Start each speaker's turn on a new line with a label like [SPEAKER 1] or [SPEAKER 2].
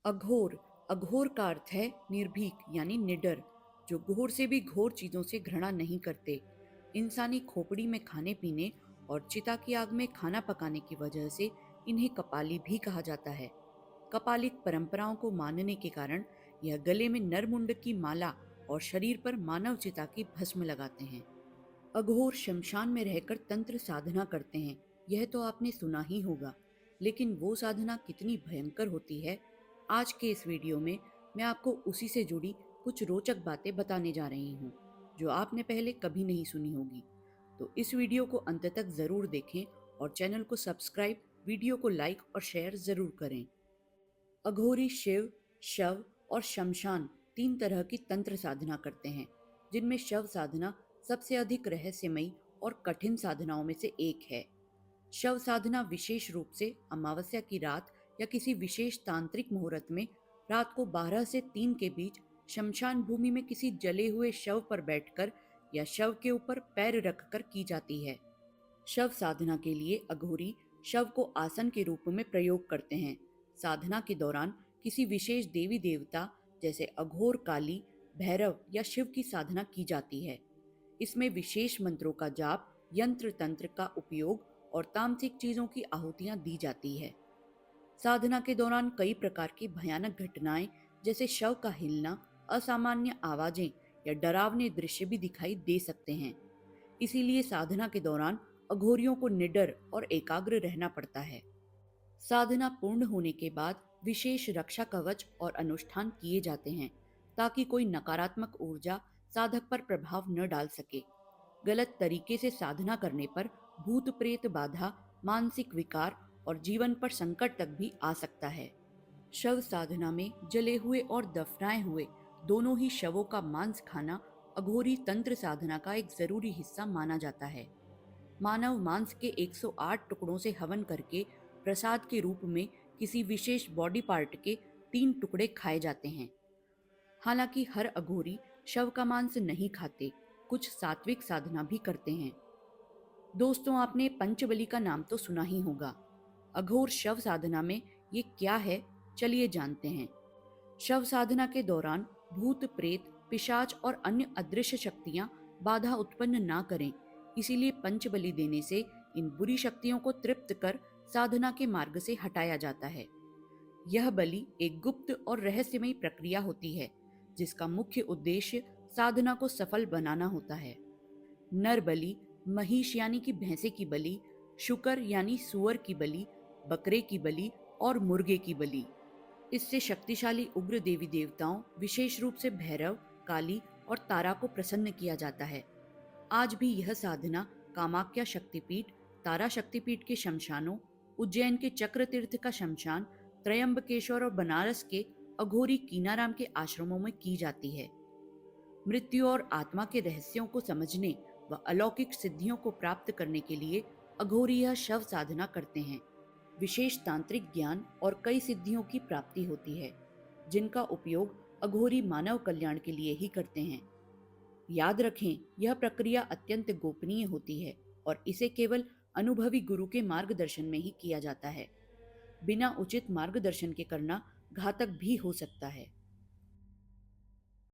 [SPEAKER 1] अघोर। अघोर का अर्थ है निर्भीक यानी निडर, जो घोर से भी घोर चीजों से घृणा नहीं करते। इंसानी खोपड़ी में खाने पीने और चिता की आग में खाना पकाने की वजह से इन्हें कपाली भी कहा जाता है। कपालिक परंपराओं को मानने के कारण यह गले में नरमुंड की माला और शरीर पर मानव चिता की भस्म लगाते हैं। अघोर शमशान में रहकर तंत्र साधना करते हैं, यह तो आपने सुना ही होगा। लेकिन वो साधना कितनी भयंकर होती है, आज के इस वीडियो में मैं आपको उसी से जुड़ी कुछ रोचक बातें बताने जा रही हूँ, जो आपने पहले कभी नहीं सुनी होगी। तो इस वीडियो को अंत तक जरूर देखें और चैनल को सब्सक्राइब, वीडियो को लाइक और शेयर जरूर करें। अघोरी शिव, शव और शमशान तीन तरह की तंत्र साधना करते हैं, जिनमें शव साधना सबसे अधिक रहस्यमयी और कठिन साधनाओं में से एक है। शव साधना विशेष रूप से अमावस्या की रात या किसी विशेष तांत्रिक मुहूर्त में रात को 12 से 3 के बीच शमशान भूमि में किसी जले हुए शव पर बैठकर या शव के ऊपर पैर रखकर की जाती है। शव साधना के लिए अघोरी शव को आसन के रूप में प्रयोग करते हैं। साधना के दौरान किसी विशेष देवी देवता जैसे अघोर, काली, भैरव या शिव की साधना की जाती है। इसमें विशेष मंत्रों का जाप, यंत्र तंत्र का उपयोग और तामसिक चीजों की आहुतियां दी जाती है। साधना के दौरान कई प्रकार की भयानक घटनाएं जैसे शव का हिलना, असामान्य आवाजें या डरावने दृश्य भी दिखाई दे सकते हैं। इसीलिए साधना के दौरान अघोरियों को निडर और एकाग्र रहना पड़ता है। साधना पूर्ण होने के बाद विशेष रक्षा कवच और अनुष्ठान किए जाते हैं, ताकि कोई नकारात्मक ऊर्जा साधक पर प्रभाव न डाल सके। गलत तरीके से साधना करने पर भूत प्रेत बाधा, मानसिक विकार और जीवन पर संकट तक भी आ सकता है। शव साधना में जले हुए और दफनाए हुए दोनों ही शवों का मांस खाना अघोरी तंत्र साधना का एक जरूरी हिस्सा माना जाता है। मानव मांस के 108 टुकड़ों से हवन करके प्रसाद के रूप में किसी विशेष बॉडी पार्ट के 3 टुकड़े खाए जाते हैं। हालांकि हर अघोरी शव का मांस नहीं खाते, कुछ सात्विक साधना भी करते हैं। दोस्तों, आपने पंचबली का नाम तो सुना ही होगा। अघोर शव साधना में ये क्या है, चलिए जानते हैं। शव साधना के दौरान भूत प्रेत, पिशाच और अन्य अदृश्य शक्तियां बाधा उत्पन्न ना करें, इसीलिए पंचबलि देने से इन बुरी शक्तियों को तृप्त कर साधना के मार्ग से हटाया जाता है। यह बलि एक गुप्त और रहस्यमयी प्रक्रिया होती है, जिसका मुख्य उद्देश्य साधना को सफल बनाना होता है। नर बलि, महिष यानी कि भैंसे की बलि, शुकर यानी सुअर की बलि, बकरे की बलि और मुर्गे की बलि। इससे शक्तिशाली उग्र देवी देवताओं, विशेष रूप से भैरव, काली और तारा को प्रसन्न किया जाता है। आज भी यह साधना कामाख्या शक्तिपीठ, तारा शक्तिपीठ के शमशानों, उज्जैन के चक्र तीर्थ का शमशान, त्रयंबकेश्वर और बनारस के अघोरी कीनाराम के आश्रमों में की जाती है। मृत्यु और आत्मा के रहस्यों को समझने व अलौकिक सिद्धियों को प्राप्त करने के लिए अघोरी यह शव साधना करते हैं। विशेष तांत्रिक ज्ञान और कई सिद्धियों की प्राप्ति होती है, जिनका उपयोग अघोरी मानव कल्याण के लिए ही करते हैं। याद रखें, यह प्रक्रिया अत्यंत गोपनीय होती है और इसे केवल अनुभवी गुरु के मार्गदर्शन में ही किया जाता है। बिना उचित मार्गदर्शन के करना घातक भी हो सकता है।